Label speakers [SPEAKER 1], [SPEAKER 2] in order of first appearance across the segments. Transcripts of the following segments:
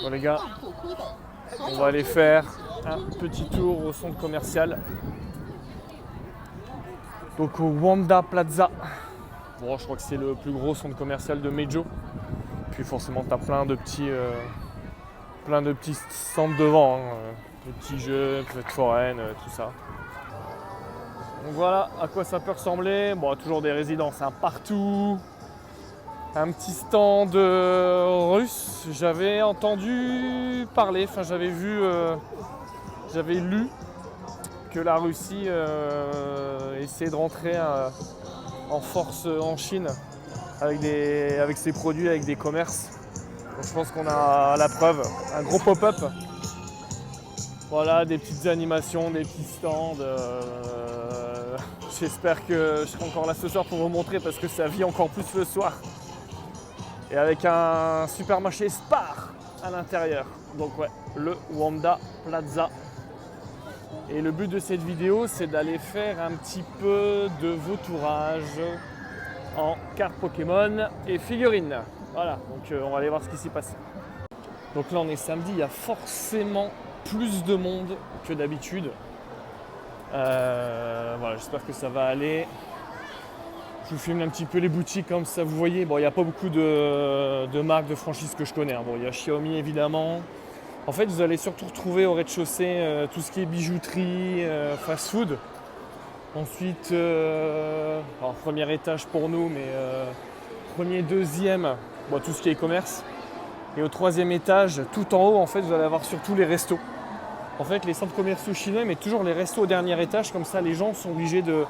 [SPEAKER 1] Bon les gars, on va aller faire un petit tour au centre commercial. Donc au Wanda Plaza. Bon, je crois que c'est le plus gros centre commercial de Meidjo. Puis forcément t'as plein de petits stands devant, hein. Des petits jeux, fêtes foraines, tout ça. Donc voilà à quoi ça peut ressembler. Bon, toujours des résidences hein, partout. Un petit stand russe. J'avais entendu parler, enfin j'avais vu, j'avais lu que la Russie essayait de rentrer en force en Chine avec ses produits, avec des commerces. Donc je pense qu'on a la preuve, un gros pop-up. Voilà, des petites animations, des petits stands. J'espère que je serai encore là ce soir pour vous montrer parce que ça vit encore plus le soir. Et avec un supermarché Spar à l'intérieur. Donc ouais, le Wanda Plaza. Et le but de cette vidéo, c'est d'aller faire un petit peu de vautourage en cartes Pokémon et figurines. Voilà, donc on va aller voir ce qui s'y passe. Donc là on est samedi, il y a forcément plus de monde que d'habitude. Voilà, j'espère que ça va aller. Je vous filme un petit peu les boutiques comme ça, vous voyez. Bon, il n'y a pas beaucoup de marques de franchises que je connais. Hein. Bon, il y a Xiaomi évidemment. En fait, vous allez surtout retrouver au rez-de-chaussée tout ce qui est bijouterie, fast-food. Ensuite, alors, premier étage pour nous, mais premier, deuxième, bon, tout ce qui est e-commerce. Et au troisième étage, tout en haut, en fait, vous allez avoir surtout les restos. En fait, les centres commerciaux chinois mettent toujours les restos au dernier étage. Comme ça, les gens sont obligés de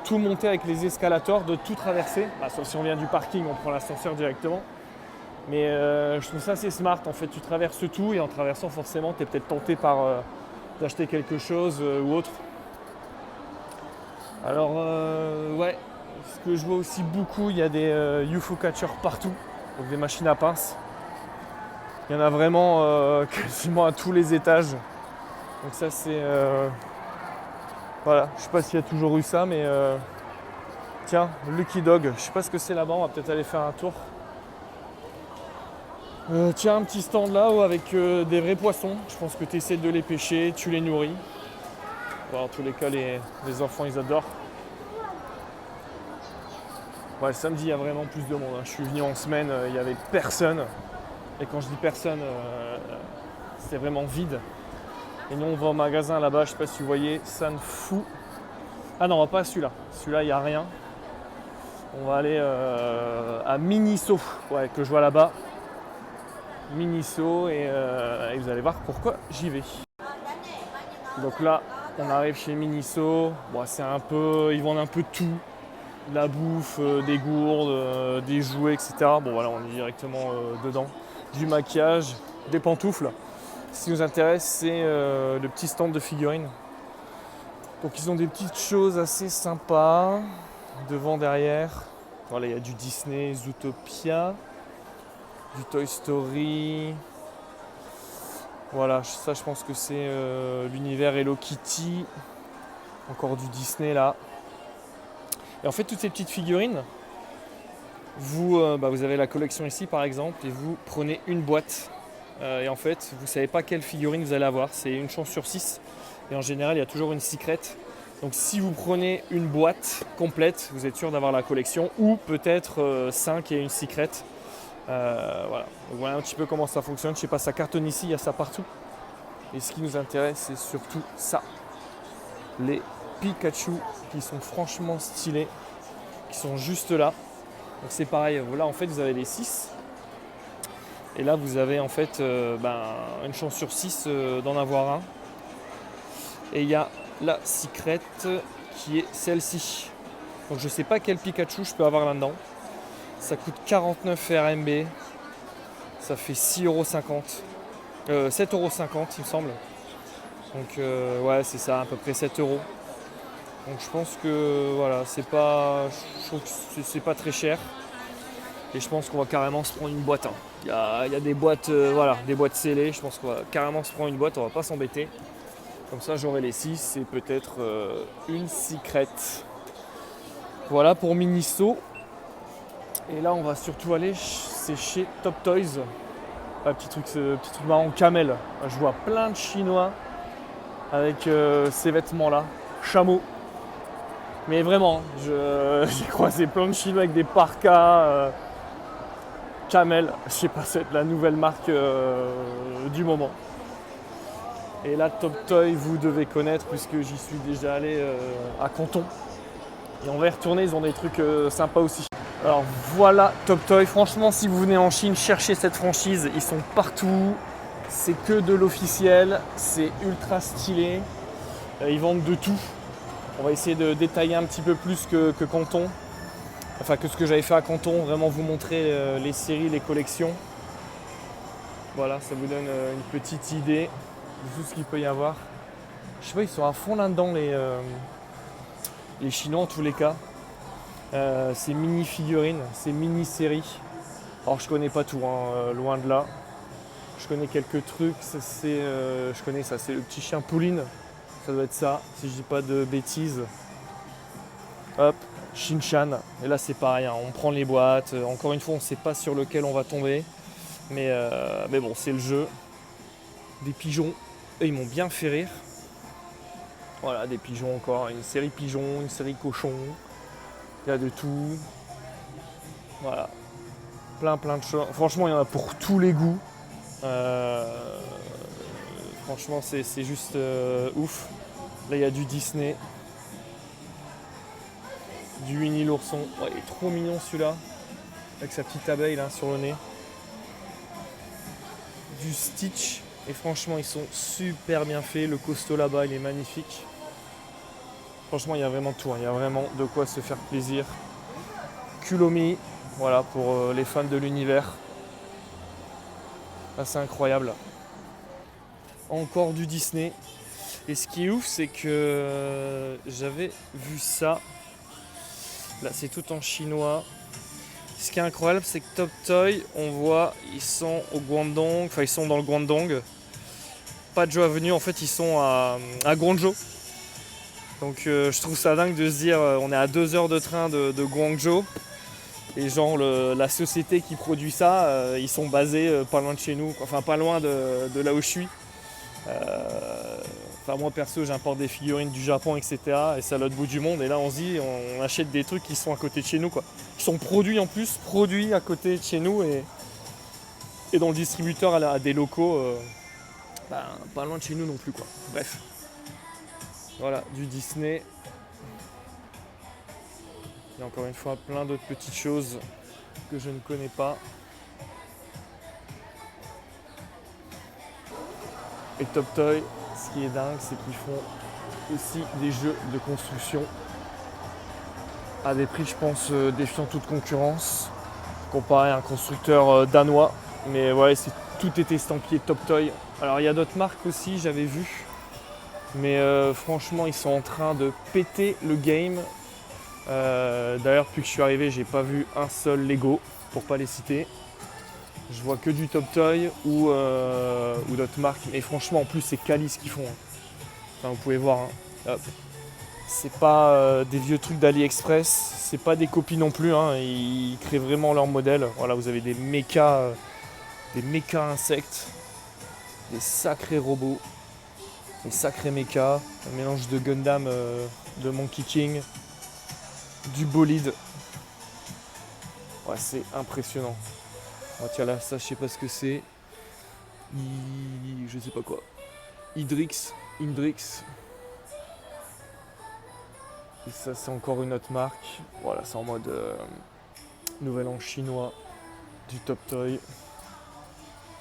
[SPEAKER 1] tout monter avec les escalators, de tout traverser. Bah, sauf si on vient du parking, on prend l'ascenseur directement. Mais je trouve ça assez smart. En fait, tu traverses tout et en traversant, forcément, tu es peut-être tenté par d'acheter quelque chose ou autre. Alors, ouais, ce que je vois aussi beaucoup, il y a des UFO catchers partout, donc des machines à pince. Il y en a vraiment quasiment à tous les étages. Donc ça, c'est... voilà, je sais pas s'il y a toujours eu ça, mais... tiens, Lucky Dog, je sais pas ce que c'est là-bas, on va peut-être aller faire un tour. Tiens, un petit stand là avec des vrais poissons. Je pense que tu essaies de les pêcher, tu les nourris. Bon, en tous les cas, les enfants, ils adorent. Ouais, samedi, il y a vraiment plus de monde. Hein. Je suis venu en semaine, il n'y avait personne. Et quand je dis personne, c'est vraiment vide. Et nous, on va au magasin là-bas, je sais pas si vous voyez, San Fu. Ah non, on va pas à celui-là. Celui-là, il n'y a rien. On va aller à Miniso, ouais, que je vois là-bas. Miniso, et vous allez voir pourquoi j'y vais. Donc là, on arrive chez Miniso. Bon, c'est un peu, ils vendent un peu de tout. De la bouffe, des gourdes, des jouets, etc. Bon voilà, on est directement dedans. Du maquillage, des pantoufles. Ce qui nous intéresse, c'est le petit stand de figurines. Donc ils ont des petites choses assez sympas, devant, derrière. Voilà, il y a du Disney, Zootopia, du Toy Story. Voilà, ça je pense que c'est l'univers Hello Kitty. Encore du Disney là. Et en fait, toutes ces petites figurines, vous avez la collection ici par exemple, et vous prenez une boîte. Et en fait, vous ne savez pas quelle figurine vous allez avoir. C'est une chance sur 6. Et en général, il y a toujours une secret. Donc si vous prenez une boîte complète, vous êtes sûr d'avoir la collection. Ou peut-être 5 et une secret. Voilà. Donc voilà un petit peu comment ça fonctionne. Je ne sais pas, ça cartonne ici, il y a ça partout. Et ce qui nous intéresse, c'est surtout ça. Les Pikachu qui sont franchement stylés, qui sont juste là. Donc c'est pareil, là en fait vous avez les 6. Et là vous avez en fait une chance sur 6 d'en avoir un. Et il y a la secret qui est celle-ci. Donc je sais pas quel Pikachu je peux avoir là-dedans. Ça coûte 49 RMB. Ça fait 6,50 €. 7,50 € il me semble. Donc ouais c'est ça, à peu près 7 €. Donc je pense que voilà, je trouve que c'est pas très cher. Et je pense qu'on va carrément se prendre une boîte. Hein. Il y a des boîtes, des boîtes scellées. Je pense qu'on va carrément se prendre une boîte, on va pas s'embêter. Comme ça j'aurai les 6 et peut-être une secret. Voilà pour Miniso. Et là on va surtout aller, c'est chez Top Toys. petit truc marrant, camel. Je vois plein de Chinois avec ces vêtements-là, chameau. Mais vraiment, j'ai croisé plein de Chinois avec des parkas, camel. Je sais pas, c'est la nouvelle marque du moment. Et là, Top Toy, vous devez connaître puisque j'y suis déjà allé à Canton. Et on va y retourner, ils ont des trucs sympas aussi. Alors voilà Top Toy, franchement si vous venez en Chine, cherchez cette franchise, ils sont partout, c'est que de l'officiel, c'est ultra stylé, ils vendent de tout. On va essayer de détailler un petit peu plus que Canton, enfin que ce que j'avais fait à Canton, vraiment vous montrer les séries, les collections. Voilà, ça vous donne une petite idée de tout ce qu'il peut y avoir. Je sais pas, ils sont à fond là-dedans les Chinois en tous les cas. Ces mini figurines, ces mini séries. Alors je connais pas tout, loin de là. Je connais quelques trucs. Je connais ça, c'est le petit chien Pouline. Ça doit être ça, si je dis pas de bêtises. Hop, Shin-Chan. Et là c'est pareil, on prend les boîtes. Encore une fois, on ne sait pas sur lequel on va tomber. Mais bon, c'est le jeu. Des pigeons, eux, ils m'ont bien fait rire. Voilà, des pigeons encore. Une série pigeons, une série cochons. Il y a de tout. Voilà. Plein de choses. Franchement, il y en a pour tous les goûts. Franchement, c'est juste ouf. Là, il y a du Disney. Du Winnie l'ourson. Ouais, il est trop mignon celui-là. Avec sa petite abeille là sur le nez. Du Stitch. Et franchement, ils sont super bien faits. Le costaud là-bas, il est magnifique. Franchement, il y a vraiment tout. Il y a vraiment de quoi se faire plaisir. Kulomi, voilà, pour les fans de l'univers. Là, c'est incroyable. Encore du Disney. Et ce qui est ouf, c'est que j'avais vu ça. Là, c'est tout en chinois. Ce qui est incroyable, c'est que Top Toy, on voit, ils sont au Guangdong, enfin ils sont dans le Guangdong. Pas de Zhou Avenue, en fait, ils sont à Guangzhou. Donc je trouve ça dingue de se dire, on est à 2 heures de train de Guangzhou. Et genre la société qui produit ça, ils sont basés pas loin de chez nous, enfin pas loin de là où je suis. Enfin moi perso j'importe des figurines du Japon etc. et c'est à l'autre bout du monde et là on se dit on achète des trucs qui sont à côté de chez nous quoi. Qui sont produits en plus, produits à côté de chez nous et dont le distributeur a des locaux pas loin de chez nous non plus quoi. Bref. Voilà, du Disney. Il y a encore une fois plein d'autres petites choses que je ne connais pas. Et Top Toy, ce qui est dingue, c'est qu'ils font aussi des jeux de construction à des prix, je pense, défiant toute concurrence, comparé à un constructeur danois. Mais ouais, tout est estampillé Top Toy. Alors il y a d'autres marques aussi, j'avais vu. Mais franchement, ils sont en train de péter le game. D'ailleurs, depuis que je suis arrivé, j'ai pas vu un seul Lego, pour pas les citer. Je vois que du Top Toy ou d'autres marques. Et franchement, en plus, c'est quali ce qu'ils font. Enfin, vous pouvez voir. Hop. C'est pas des vieux trucs d'AliExpress. C'est pas des copies non plus. Ils créent vraiment leur modèle. Voilà, vous avez des mechas insectes, des sacrés robots, des sacrés mechas, un mélange de Gundam, de Monkey King, du bolide. Ouais, c'est impressionnant. Oh, tiens là, ça je sais pas ce que c'est. Je sais pas quoi. Indrix. Et ça c'est encore une autre marque. Voilà, c'est en mode nouvel an chinois du Top Toy.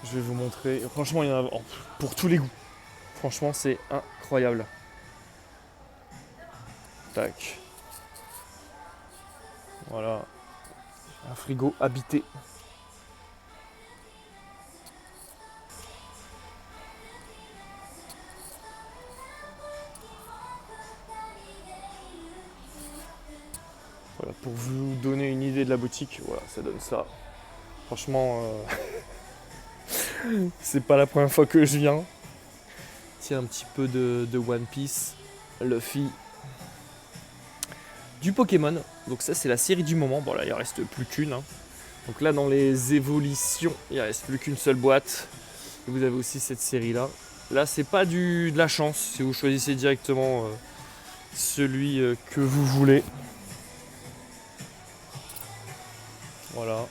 [SPEAKER 1] Je vais vous montrer. Franchement, il y en a pour tous les goûts. Franchement, c'est incroyable. Tac. Voilà. Un frigo habité. Voilà, pour vous donner une idée de la boutique, voilà, ça donne ça. Franchement, c'est pas la première fois que je viens. Tiens, un petit peu de One Piece, Luffy, du Pokémon. Donc ça, c'est la série du moment. Bon là, il en reste plus qu'une. Donc là dans les évolutions, il ne reste plus qu'une seule boîte. Et vous avez aussi cette série là. Là c'est pas de la chance, si vous choisissez directement celui que vous voulez. Voilà.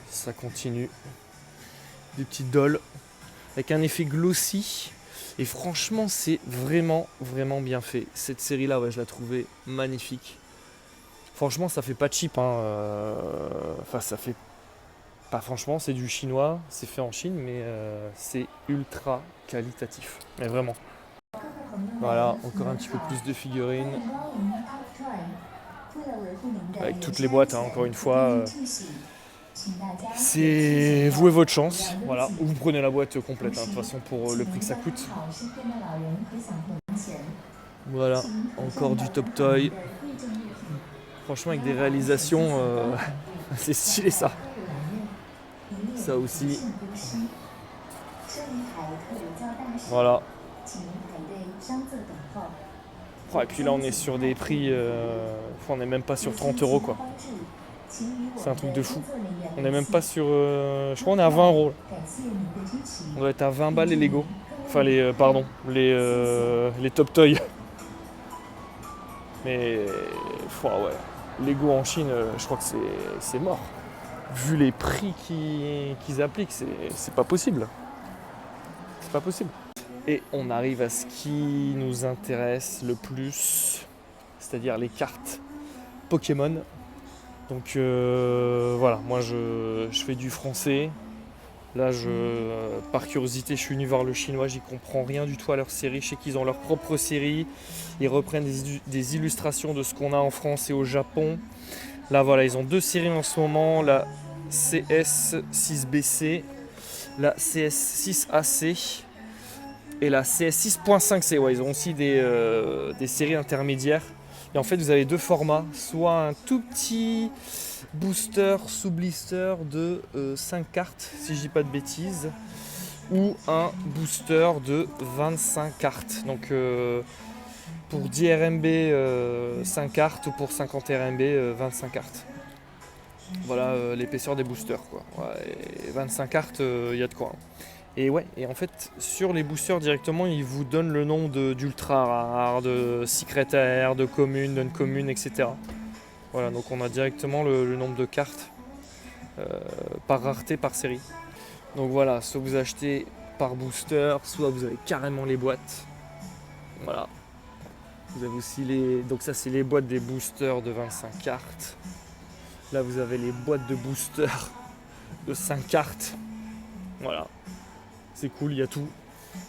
[SPEAKER 1] Ça continue. Des petites dolls avec un effet glossy. Et franchement c'est vraiment bien fait. Cette série là, ouais, je la trouvais magnifique. Franchement, ça fait pas cheap, hein. Enfin, ça fait pas franchement, c'est du chinois, c'est fait en Chine, mais c'est ultra qualitatif. Mais vraiment. Voilà, encore un petit peu plus de figurines. Avec toutes les boîtes, hein, encore une fois. C'est vous et votre chance. Voilà, ou vous prenez la boîte complète, hein, de toute façon, pour le prix que ça coûte. Voilà, encore du Top Toy. Franchement, avec des réalisations, c'est stylé ça. Ça aussi. Voilà. Oh, et puis là, on est sur des prix. On n'est même pas sur 30 € quoi. C'est un truc de fou. On n'est même pas sur. Je crois qu'on est à 20 €. Là. On doit être à 20 balles les Lego. Enfin, les Top Toy. Mais. Ouais. Lego en Chine, je crois que c'est mort. Vu les prix qu'ils appliquent, c'est pas possible. C'est pas possible. Et on arrive à ce qui nous intéresse le plus, c'est-à-dire les cartes Pokémon. Donc voilà, moi je fais du français. Là, par curiosité, je suis venu voir le chinois, j'y comprends rien du tout à leur série. Je sais qu'ils ont leur propre série. Ils reprennent des illustrations de ce qu'on a en France et au Japon. Là, voilà, ils ont 2 séries en ce moment, la CS6BC, la CS6AC et la CS6.5C. Ouais, ils ont aussi des séries intermédiaires. Et en fait, vous avez 2 formats, soit un tout petit booster sous blister de 5 cartes, si je dis pas de bêtises, ou un booster de 25 cartes. Donc pour 10 RMB 5 cartes ou pour 50 RMB 25 cartes. Voilà l'épaisseur des boosters quoi. Ouais, et 25 cartes, il y a de quoi. Hein. Et ouais, et en fait sur les boosters directement ils vous donnent le nom d'ultra rares, de secret rare, de communes, d'uncommune, etc. Voilà, donc on a directement le nombre de cartes par rareté, par série. Donc voilà, soit vous achetez par booster, soit vous avez carrément les boîtes. Voilà. Vous avez aussi donc ça c'est les boîtes des boosters de 25 cartes. Là vous avez les boîtes de boosters de 5 cartes. Voilà. C'est cool, il y a tout.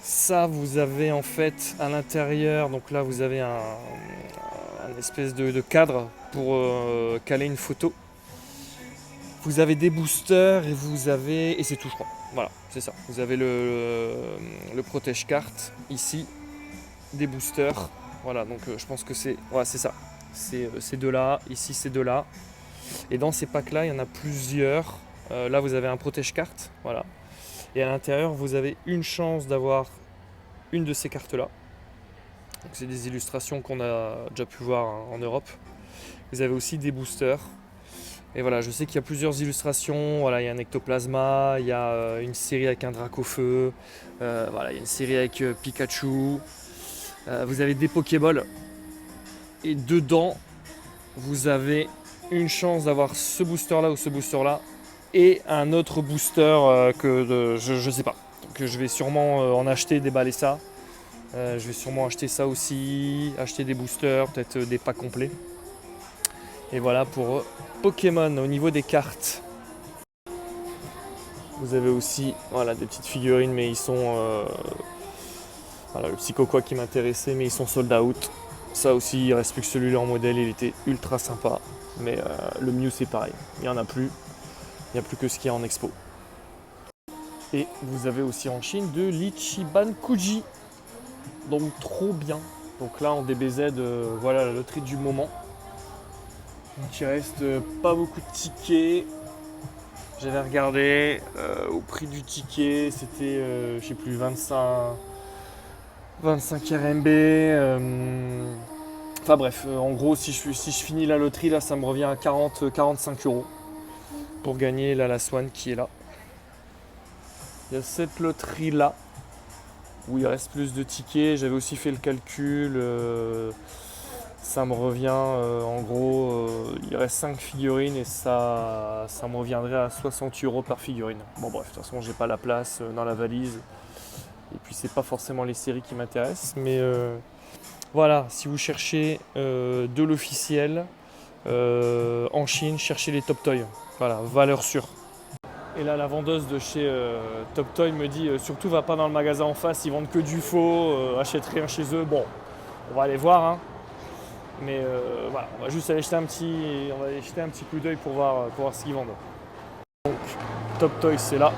[SPEAKER 1] Ça vous avez en fait à l'intérieur, donc là vous avez un espèce de cadre pour caler une photo. Vous avez des boosters et c'est tout je crois. Voilà, c'est ça. Vous avez le protège carte ici, des boosters. Voilà, donc je pense que c'est ça. C'est ces deux-là, ici ces deux-là. Et dans ces packs-là, il y en a plusieurs. Là, vous avez un protège-carte, voilà. Et à l'intérieur, vous avez une chance d'avoir une de ces cartes-là. Donc, c'est des illustrations qu'on a déjà pu voir en Europe. Vous avez aussi des boosters. Et voilà, je sais qu'il y a plusieurs illustrations. Voilà, il y a un ectoplasma, il y a une série avec un Dracofeu, voilà, il y a une série avec Pikachu. Vous avez des Pokéballs. Et dedans, vous avez une chance d'avoir ce booster-là ou ce booster-là. Et un autre booster je sais pas. Donc je vais sûrement en acheter, déballer ça. Je vais sûrement acheter ça aussi, acheter des boosters, peut-être des packs complets. Et voilà pour Pokémon au niveau des cartes. Vous avez aussi voilà, des petites figurines, mais ils sont... voilà, le Psychoquack qui m'intéressait, mais ils sont sold out. Ça aussi, il reste plus que celui-là en modèle, il était ultra sympa. Mais le Mew c'est pareil, il n'y en a plus. Il n'y a plus que ce qu'il y a en expo. Et vous avez aussi en Chine de l'Ichiban Kuji. Donc trop bien. Donc là en DBZ, voilà la loterie du moment. Donc il reste pas beaucoup de tickets. J'avais regardé au prix du ticket, c'était je sais plus 25 RMB. Enfin bref, en gros si je finis la loterie là ça me revient à 45 €. pour gagner la Last One qui est là. Il y a cette loterie là où il reste plus de tickets. J'avais aussi fait le calcul. Ça me revient en gros, il reste 5 figurines et ça me reviendrait à 60 € par figurine. Bon bref, de toute façon j'ai pas la place dans la valise. Et puis c'est pas forcément les séries qui m'intéressent. Mais voilà, si vous cherchez de l'officiel en Chine, cherchez les Top Toy. Voilà, valeur sûre. Et là, la vendeuse de chez Top Toy me dit surtout va pas dans le magasin en face, ils vendent que du faux, achète rien chez eux. Bon, on va aller voir, hein. Mais voilà, on va juste aller jeter un petit coup d'œil pour voir ce qu'ils vendent. Donc, Top Toy c'est là.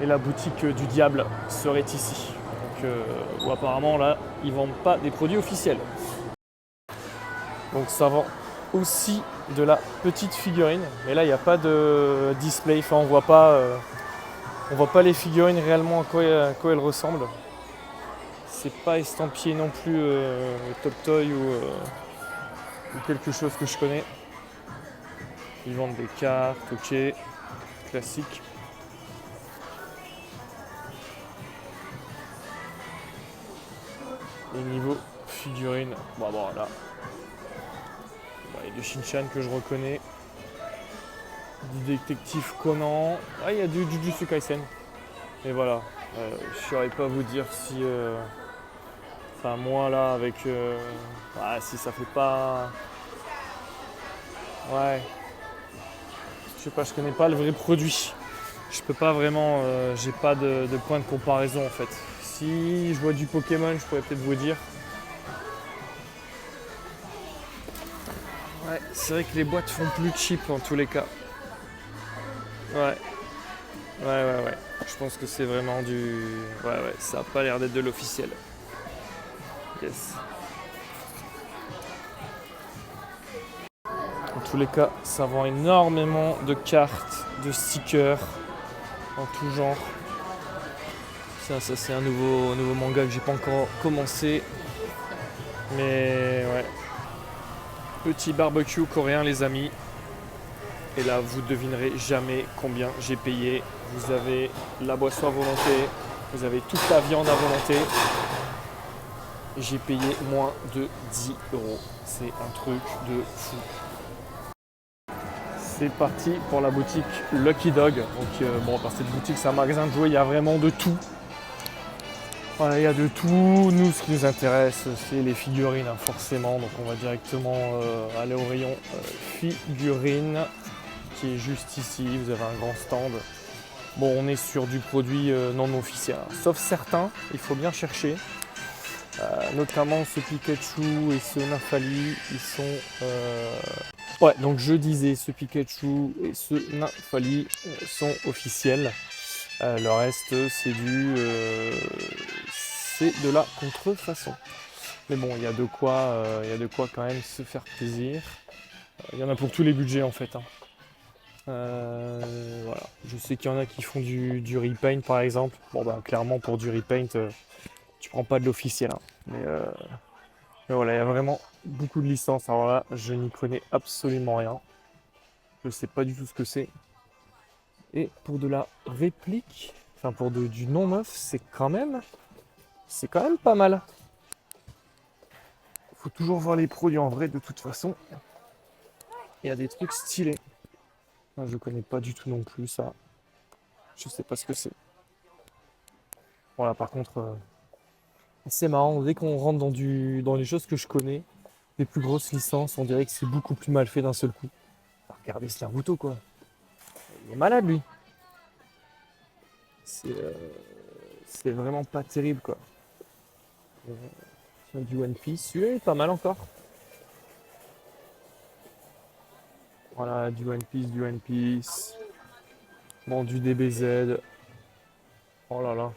[SPEAKER 1] Et la boutique du diable serait ici. Donc, où apparemment là, ils vendent pas des produits officiels. Donc ça vend aussi de la petite figurine, mais là il n'y a pas de display, enfin on voit pas les figurines réellement à quoi elles ressemblent. C'est pas estampillé non plus Top Toy ou quelque chose que je connais. Ils vendent des cartes, ok, classique. Et niveau figurines, bon là. Il y a du Shin-Chan que je reconnais. Du détective Conan. Ah, il y a du Jujutsu Kaisen. Et voilà. Je saurais pas vous dire si. Enfin, moi là, avec. Si ça fait pas. Ouais. Je sais pas, je connais pas le vrai produit. Je peux pas vraiment. J'ai pas de point de comparaison en fait. Si je vois du Pokémon, je pourrais peut-être vous dire. Ouais, c'est vrai que les boîtes font plus cheap en tous les cas. Ouais. Je pense que c'est vraiment du. Ouais, ça a pas l'air d'être de l'officiel. Yes. En tous les cas, ça vend énormément de cartes, de stickers, en tout genre. Ça c'est un nouveau manga que j'ai pas encore commencé. Mais ouais. Petit barbecue coréen les amis. Et là vous devinerez jamais combien j'ai payé. Vous avez la boisson à volonté, vous avez toute la viande à volonté. J'ai payé moins de 10 €. C'est un truc de fou. C'est parti pour la boutique Lucky Dog. Donc dans cette boutique, c'est un magasin de jouets, il y a vraiment de tout. Voilà, il y a de tout. Nous, ce qui nous intéresse, c'est les figurines, hein, forcément. Donc on va directement aller au rayon figurines, qui est juste ici. Vous avez un grand stand. Bon, on est sur du produit non officiel, hein. Sauf certains, il faut bien chercher. Notamment ce Pikachu et ce Nymphali, ils sont... Ouais, donc je disais, ce Pikachu et ce Nymphali sont officiels. Le reste, c'est de la contrefaçon. Mais bon, il y a de quoi quand même se faire plaisir. Il y en a pour tous les budgets en fait, hein. Voilà. Je sais qu'il y en a qui font du repaint par exemple. Bon bah clairement pour du repaint, tu prends pas de l'officiel, hein. Mais voilà, il y a vraiment beaucoup de licences. Alors là, je n'y connais absolument rien. Je sais pas du tout ce que c'est. Et pour de la réplique, enfin pour du non neuf, c'est quand même pas mal. Faut toujours voir les produits en vrai de toute façon. Il y a des trucs stylés. Je connais pas du tout non plus ça. Je sais pas ce que c'est. Voilà, par contre, c'est marrant. Dès qu'on rentre dans les choses que je connais, les plus grosses licences, on dirait que c'est beaucoup plus mal fait d'un seul coup. Regardez ce Naruto quoi. Il est malade lui. C'est vraiment pas terrible quoi. Du One Piece, celui-là est pas mal encore. Voilà, du One Piece. Bon, du DBZ. Oh là là.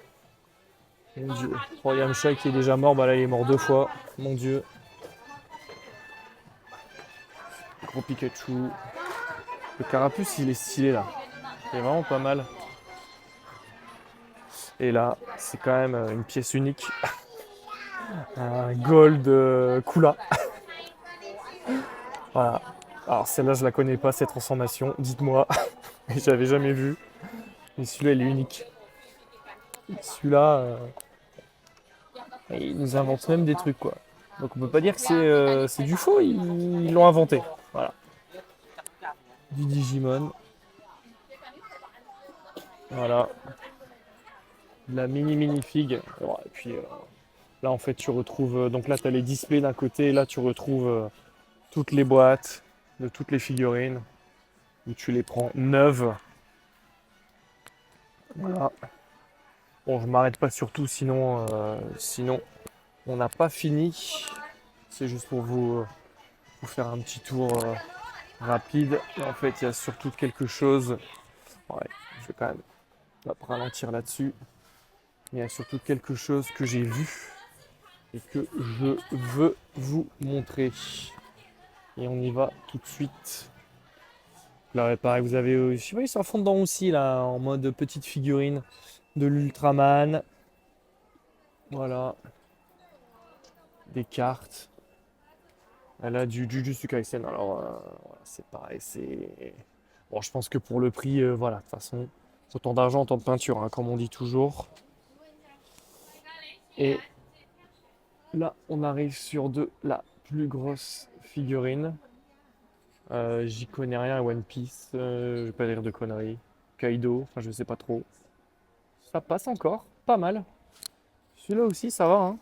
[SPEAKER 1] Mon dieu. Oh, Yamcha qui est déjà mort, bah là il est mort 2 fois. Mon dieu. Gros Pikachu. Le carapuce il est stylé là. Il est vraiment pas mal. Et là, c'est quand même une pièce unique. Un gold Kula. Voilà. Alors celle-là, je la connais pas, cette transformation, dites-moi. J'avais jamais vu. Mais celui-là, il est unique. Celui-là, il nous invente même des trucs, quoi. Donc on peut pas dire que c'est du faux, ils l'ont inventé. Voilà. Du Digimon. Voilà. De la mini figue. Voilà, et puis là, en fait, tu retrouves. Donc là, tu as les displays d'un côté. Là, tu retrouves toutes les boîtes de toutes les figurines. Où tu les prends neuves. Voilà. Bon, je m'arrête pas sur tout, sinon on n'a pas fini. C'est juste pour vous faire un petit tour rapide. Et en fait, il y a surtout quelque chose. Ouais, je vais quand même pas ralentir là-dessus. Il y a surtout quelque chose que j'ai vu et que je veux vous montrer. Et on y va tout de suite. Là, pareil, vous avez, je sais pas, ils sont à fond dedans aussi, là, en mode petite figurine de l'Ultraman. Voilà. Des cartes. Elle a du Jujutsu Kaisen. Alors, voilà, c'est pareil, c'est. Bon, je pense que pour le prix, voilà, de toute façon, autant d'argent, autant de peinture, hein, comme on dit toujours. Et là, on arrive sur de la plus grosse figurine. J'y connais rien à One Piece, je vais pas dire de conneries. Kaido, enfin je sais pas trop. Ça passe encore, pas mal. Celui-là aussi, ça va, hein.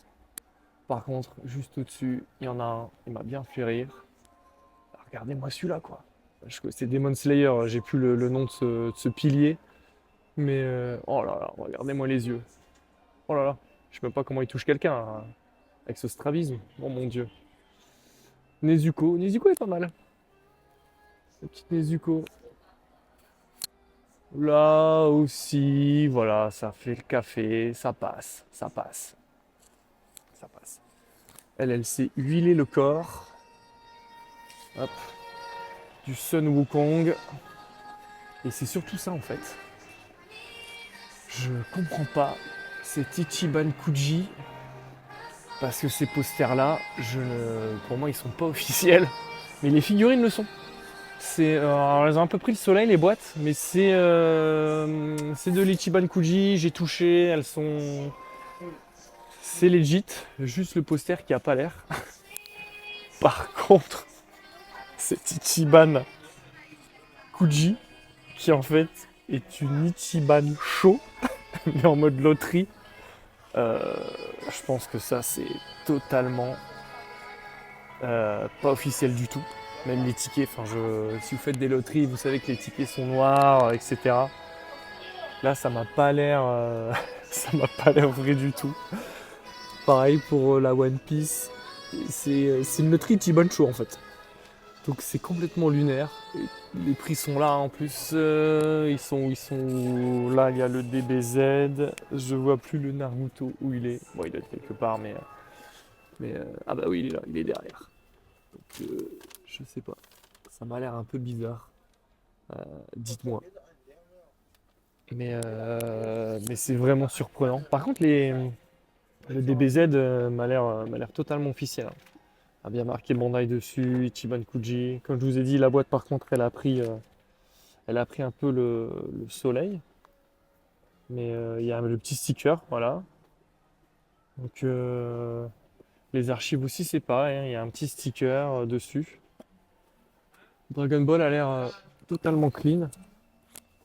[SPEAKER 1] Par contre, juste au-dessus, il y en a un, il m'a bien fait rire. Ah, regardez-moi celui-là, quoi. C'est Demon Slayer, j'ai plus le nom de ce pilier. Mais oh là là, regardez-moi les yeux. Oh là là, je sais même pas comment il touche quelqu'un hein, avec ce strabisme. Oh mon dieu. Nezuko est pas mal. La petite Nezuko. Là aussi, voilà, ça fait le café, ça passe, ça passe, ça passe. Elle s'est huilée le corps. Hop, du Sun Wukong. Et c'est surtout ça en fait. Je comprends pas cet Ichiban Kuji. Parce que ces posters-là, pour moi, ils sont pas officiels. Mais les figurines le sont. Alors, elles ont un peu pris le soleil, les boîtes. Mais c'est de l'Ichiban Kuji. J'ai touché. C'est legit. Juste le poster qui a pas l'air. Par contre, cet Ichiban Kuji, qui en fait est une Ichiban Show, mais en mode loterie. Je pense que ça, c'est totalement pas officiel du tout. Même les tickets, si vous faites des loteries, vous savez que les tickets sont noirs, etc. Là, ça m'a pas l'air, ça m'a pas l'air vrai du tout. Pareil pour la One Piece, c'est une loterie Ichiban Show en fait. Donc c'est complètement lunaire. Et les prix sont là en plus. Ils sont là. Il y a le DBZ. Je vois plus le Naruto où il est. Bon, il doit être quelque part, mais ah bah oui, il est là. Il est derrière. Donc je sais pas. Ça m'a l'air un peu bizarre. Dites-moi. Mais c'est vraiment surprenant. Par contre, le DBZ m'a l'air totalement officiel, hein. A bien marqué Bandai dessus, Ichiban Kuji. Comme je vous ai dit, la boîte par contre elle a pris un peu le soleil. Mais il y a le petit sticker, voilà. Donc les archives aussi c'est pareil, hein, il y a un petit sticker dessus. Dragon Ball a l'air totalement clean.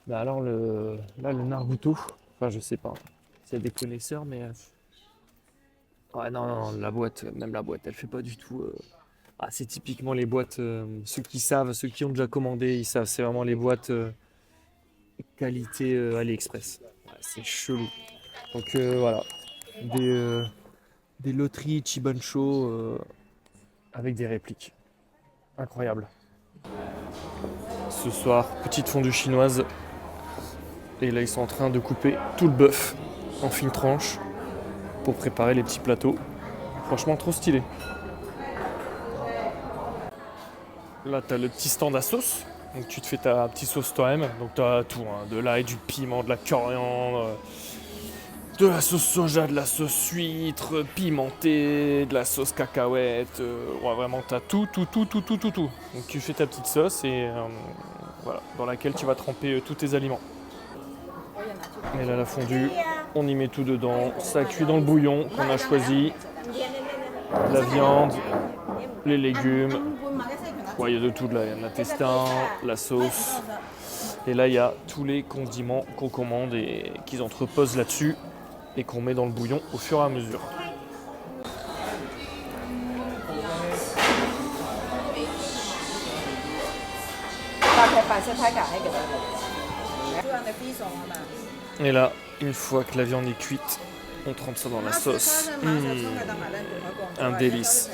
[SPEAKER 1] Bah alors là le Naruto, enfin je sais pas, s'il y a des connaisseurs mais. Ouais non, non, la boîte, même la boîte, elle fait pas du tout. Ah, c'est typiquement les boîtes, ceux qui savent, ceux qui ont déjà commandé, ils savent, c'est vraiment les boîtes qualité AliExpress. Ouais, c'est chelou. Donc voilà, des, euh, des loteries Chibancho avec des répliques. Incroyable. Ce soir, petite fondue chinoise. Et là, ils sont en train de couper tout le bœuf en fines tranches pour préparer les petits plateaux. Franchement, trop stylé. Là, tu as le petit stand à sauce. Donc, tu te fais ta petite sauce toi-même. Donc, tu as tout, hein, de l'ail, du piment, de la coriandre, de la sauce soja, de la sauce huître, pimentée, de la sauce cacahuète. Ouais, vraiment, t'as tout. Donc tu fais ta petite sauce et voilà, dans laquelle tu vas tremper tous tes aliments. Et là, la fondue, on y met tout dedans. Ça cuit dans le bouillon qu'on a choisi. La viande, les légumes. Ouais, il y a de tout là. Il y a de l'intestin, la sauce. Et là, il y a tous les condiments qu'on commande et qu'ils entreposent là-dessus et qu'on met dans le bouillon au fur et à mesure. Et là, une fois que la viande est cuite, on trempe ça dans la sauce. Un délice.